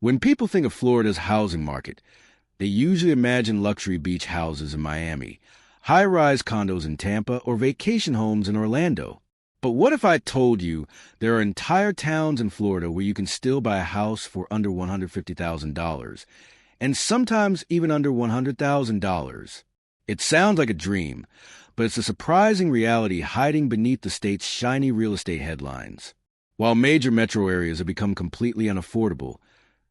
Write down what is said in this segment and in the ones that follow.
When people think of Florida's housing market, they usually imagine luxury beach houses in Miami, high-rise condos in Tampa, or vacation homes in Orlando. But what if I told you there are entire towns in Florida where you can still buy a house for under $150,000, and sometimes even under $100,000? It sounds like a dream, but it's a surprising reality hiding beneath the state's shiny real estate headlines. While major metro areas have become completely unaffordable,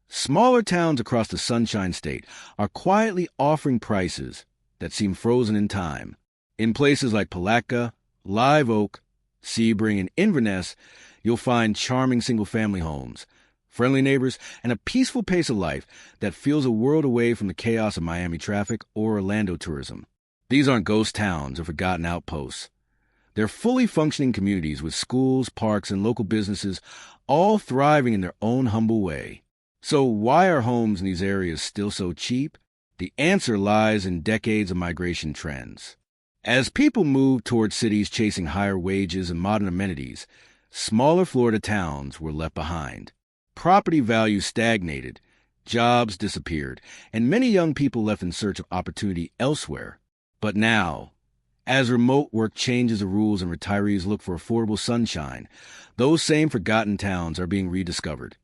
smaller towns across the Sunshine State are quietly offering prices that seem frozen in time. In places like Palatka, Live Oak, Sebring, and Inverness, you'll find charming single-family homes, friendly neighbors, and a peaceful pace of life that feels a world away from the chaos of Miami traffic or Orlando tourism. These aren't ghost towns or forgotten outposts. They're fully functioning communities with schools, parks, and local businesses all thriving in their own humble way. So why are homes in these areas still so cheap? The answer lies in decades of migration trends. As people moved towards cities chasing higher wages and modern amenities, smaller Florida towns were left behind. Property values stagnated, jobs disappeared, and many young people left in search of opportunity elsewhere. But now, as remote work changes the rules and retirees look for affordable sunshine, those same forgotten towns are being rediscovered.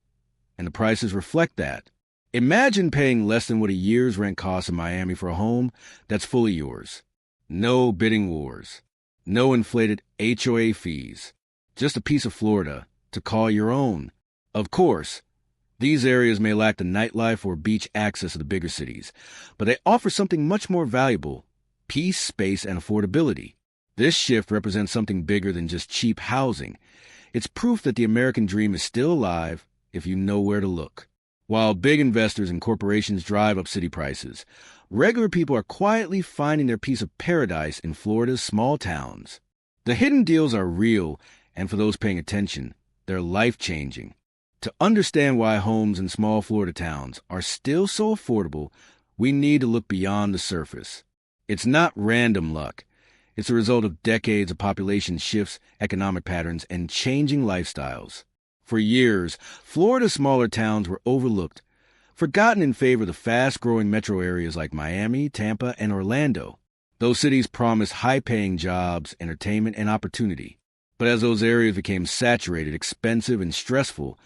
And the prices reflect that. Imagine paying less than what a year's rent costs in Miami for a home that's fully yours. No bidding wars. No inflated HOA fees. Just a piece of Florida to call your own. Of course, these areas may lack the nightlife or beach access of the bigger cities, but they offer something much more valuable: peace, space, and affordability. This shift represents something bigger than just cheap housing. It's proof that the American dream is still alive if you know where to look. While big investors and corporations drive up city prices, regular people are quietly finding their piece of paradise in Florida's small towns. The hidden deals are real, and for those paying attention, they're life-changing. To understand why homes in small Florida towns are still so affordable, we need to look beyond the surface. It's not random luck. It's a result of decades of population shifts, economic patterns, and changing lifestyles. For years, Florida's smaller towns were overlooked, forgotten in favor of the fast-growing metro areas like Miami, Tampa, and Orlando. Those cities promised high-paying jobs, entertainment, and opportunity. But as those areas became saturated, expensive, and stressful,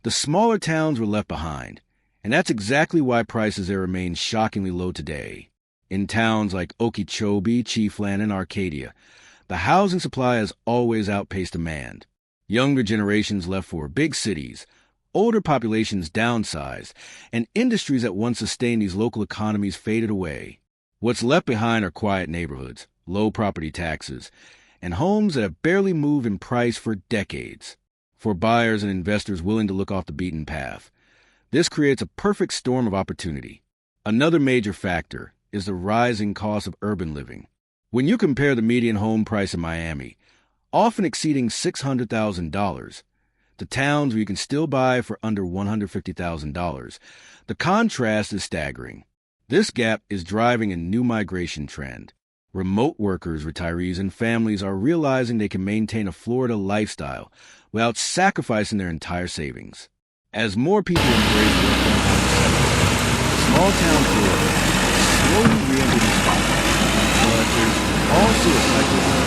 the smaller towns were left behind. And that's exactly why prices there remain shockingly low today. In towns like Okeechobee, Chiefland, and Arcadia, the housing supply has always outpaced demand. Younger generations left for big cities, older populations downsized, and industries that once sustained these local economies faded away. What's left behind are quiet neighborhoods, low property taxes, and homes that have barely moved in price for decades. For buyers and investors willing to look off the beaten path, this creates a perfect storm of opportunity. Another major factor is the rising cost of urban living. When you compare the median home price in Miami, often exceeding $600,000, to towns where you can still buy for under $150,000, the contrast is staggering. This gap is driving a new migration trend. Remote workers, retirees, and families are realizing they can maintain a Florida lifestyle without sacrificing their entire savings. As more people embrace work-from-home, small-town Florida slowly re-enters the spotlight. But there's also a cycle.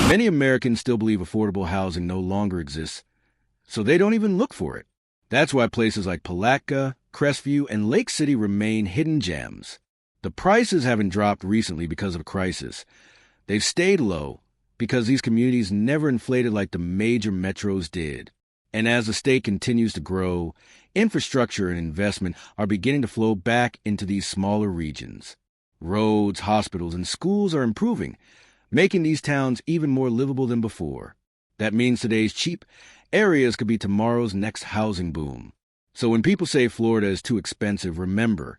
Many Americans still believe affordable housing no longer exists, so they don't even look for it. That's why places like Palatka, Crestview, and Lake City remain hidden gems. The prices haven't dropped recently because of a crisis. They've stayed low because these communities never inflated like the major metros did. And as the state continues to grow, infrastructure and investment are beginning to flow back into these smaller regions. Roads, hospitals, and schools are improving, making these towns even more livable than before. That means today's cheap areas could be tomorrow's next housing boom. So when people say Florida is too expensive, remember,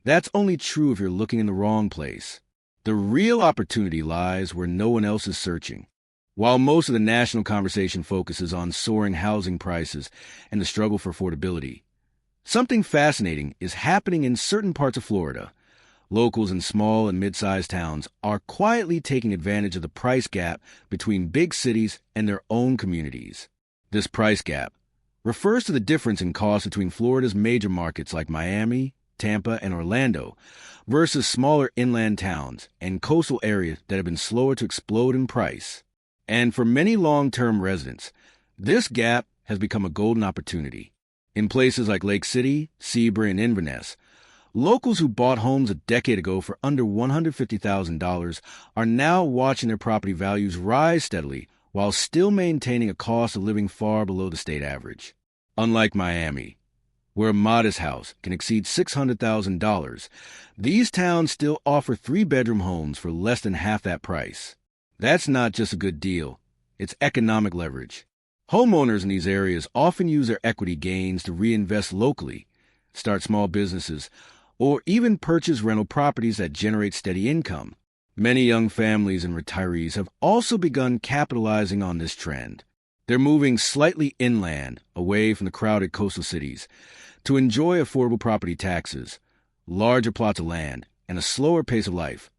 that's only true if you're looking in the wrong place. The real opportunity lies where no one else is searching. While most of the national conversation focuses on soaring housing prices and the struggle for affordability, something fascinating is happening in certain parts of Florida. Locals in small and mid-sized towns are quietly taking advantage of the price gap between big cities and their own communities. This price gap, refers to the difference in cost between Florida's major markets like Miami, Tampa, and Orlando versus smaller inland towns and coastal areas that have been slower to explode in price. And for many long-term residents, this gap has become a golden opportunity. In places like Lake City, Seabury, and Inverness, locals who bought homes a decade ago for under $150,000 are now watching their property values rise steadily while still maintaining a cost of living far below the state average. Unlike Miami, where a modest house can exceed $600,000, these towns still offer three-bedroom homes for less than half that price. That's not just a good deal, it's economic leverage. Homeowners in these areas often use their equity gains to reinvest locally, start small businesses, or even purchase rental properties that generate steady income. Many young families and retirees have also begun capitalizing on this trend. They're moving slightly inland, away from the crowded coastal cities, to enjoy affordable property taxes, larger plots of land, and a slower pace of life,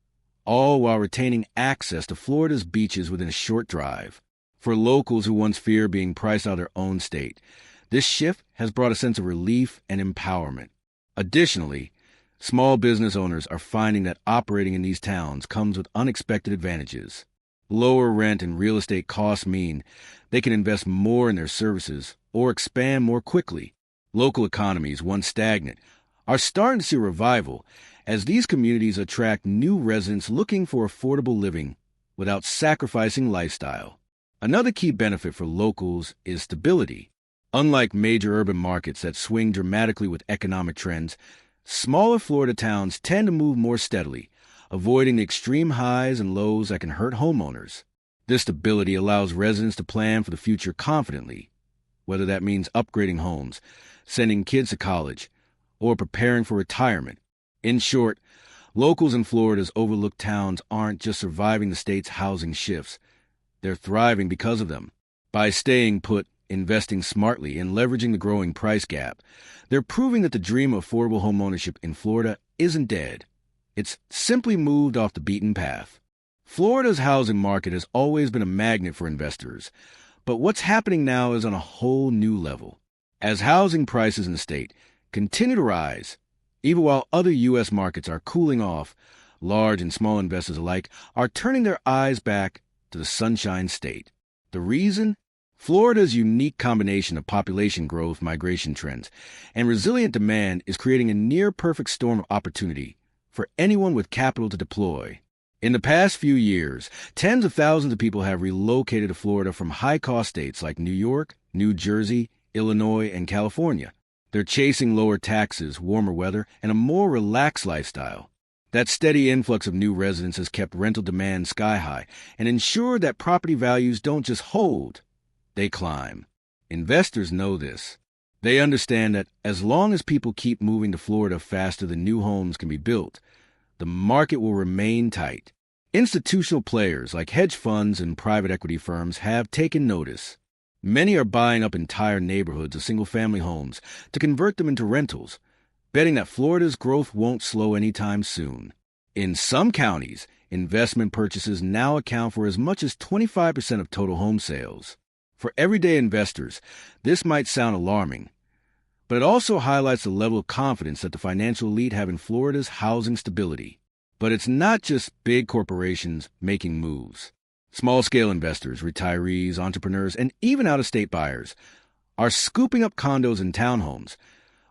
all while retaining access to Florida's beaches within a short drive. For locals who once feared being priced out of their own state, this shift has brought a sense of relief and empowerment. Additionally, small business owners are finding that operating in these towns comes with unexpected advantages. Lower rent and real estate costs mean they can invest more in their services or expand more quickly. Local economies, once stagnant, are starting to see a revival as these communities attract new residents looking for affordable living without sacrificing lifestyle. Another key benefit for locals is stability. Unlike major urban markets that swing dramatically with economic trends, smaller Florida towns tend to move more steadily, avoiding the extreme highs and lows that can hurt homeowners. This stability allows residents to plan for the future confidently, whether that means upgrading homes, sending kids to college, or preparing for retirement. In short, locals in Florida's overlooked towns aren't just surviving the state's housing shifts. They're thriving because of them. By staying put, investing smartly, and leveraging the growing price gap, they're proving that the dream of affordable homeownership in Florida isn't dead. It's simply moved off the beaten path. Florida's housing market has always been a magnet for investors, but what's happening now is on a whole new level. As housing prices in the state continue to rise, even while other U.S. markets are cooling off, large and small investors alike are turning their eyes back to the Sunshine State. The reason? Florida's unique combination of population growth, migration trends, and resilient demand is creating a near-perfect storm of opportunity for anyone with capital to deploy. In the past few years, tens of thousands of people have relocated to Florida from high-cost states like New York, New Jersey, Illinois, and California. They're chasing lower taxes, warmer weather, and a more relaxed lifestyle. That steady influx of new residents has kept rental demand sky high and ensured that property values don't just hold, they climb. Investors know this. They understand that as long as people keep moving to Florida faster than new homes can be built, the market will remain tight. Institutional players like hedge funds and private equity firms have taken notice. Many are buying up entire neighborhoods of single-family homes to convert them into rentals, betting that Florida's growth won't slow anytime soon. In some counties, investment purchases now account for as much as 25% of total home sales. For everyday investors, this might sound alarming, but it also highlights the level of confidence that the financial elite have in Florida's housing stability. But it's not just big corporations making moves. Small-scale investors, retirees, entrepreneurs, and even out-of-state buyers are scooping up condos and townhomes,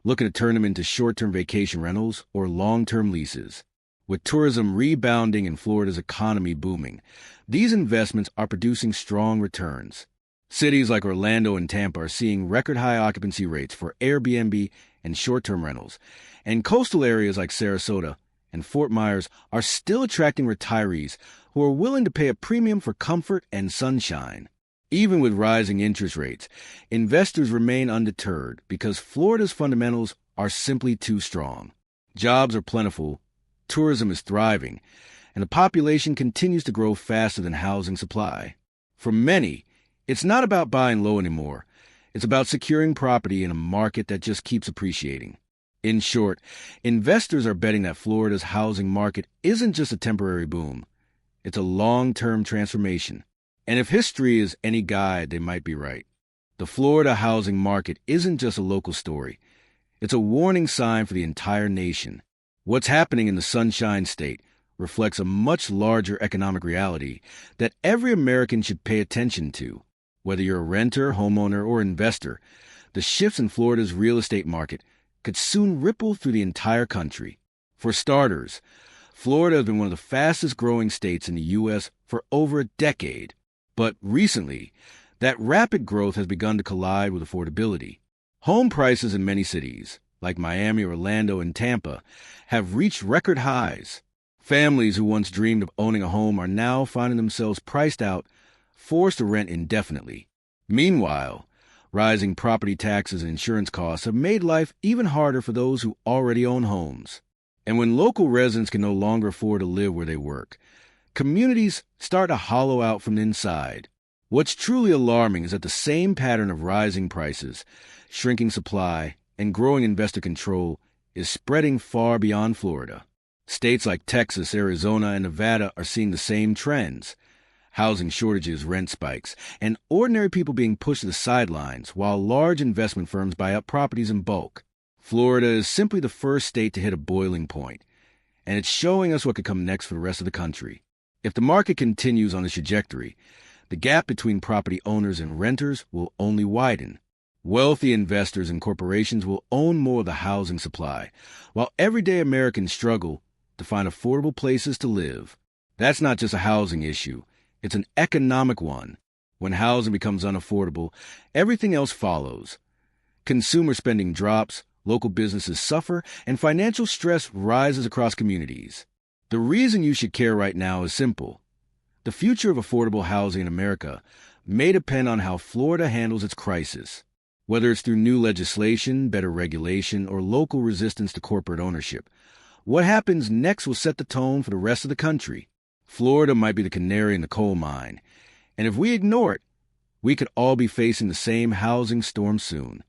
looking to turn them into short-term vacation rentals or long-term leases. With tourism rebounding and Florida's economy booming, these investments are producing strong returns. Cities like Orlando and Tampa are seeing record-high occupancy rates for Airbnb and short-term rentals, and coastal areas like Sarasota and Fort Myers are still attracting retirees who are willing to pay a premium for comfort and sunshine. Even with rising interest rates, investors remain undeterred because Florida's fundamentals are simply too strong. Jobs are plentiful, tourism is thriving, and the population continues to grow faster than housing supply. For many, it's not about buying low anymore. It's about securing property in a market that just keeps appreciating. In short, investors are betting that Florida's housing market isn't just a temporary boom. It's a long-term transformation. And if history is any guide, they might be right. The Florida housing market isn't just a local story. It's a warning sign for the entire nation. What's happening in the Sunshine State reflects a much larger economic reality that every American should pay attention to. Whether you're a renter, homeowner, or investor, the shifts in Florida's real estate market could soon ripple through the entire country. For starters, Florida has been one of the fastest growing states in the U.S. for over a decade. But recently, that rapid growth has begun to collide with affordability. Home prices in many cities, like Miami, Orlando, and Tampa, have reached record highs. Families who once dreamed of owning a home are now finding themselves priced out, forced to rent indefinitely. Meanwhile, rising property taxes and insurance costs have made life even harder for those who already own homes. And when local residents can no longer afford to live where they work, communities start to hollow out from the inside. What's truly alarming is that the same pattern of rising prices, shrinking supply, and growing investor control is spreading far beyond Florida. States like Texas, Arizona, and Nevada are seeing the same trends. Housing shortages, rent spikes, and ordinary people being pushed to the sidelines while large investment firms buy up properties in bulk. Florida is simply the first state to hit a boiling point, and it's showing us what could come next for the rest of the country. If the market continues on this trajectory, the gap between property owners and renters will only widen. Wealthy investors and corporations will own more of the housing supply, while everyday Americans struggle to find affordable places to live. That's not just a housing issue, it's an economic one. When housing becomes unaffordable, everything else follows. Consumer spending drops, local businesses suffer, and financial stress rises across communities. The reason you should care right now is simple. The future of affordable housing in America may depend on how Florida handles its crisis. Whether it's through new legislation, better regulation, or local resistance to corporate ownership, what happens next will set the tone for the rest of the country. Florida might be the canary in the coal mine, and if we ignore it, we could all be facing the same housing storm soon.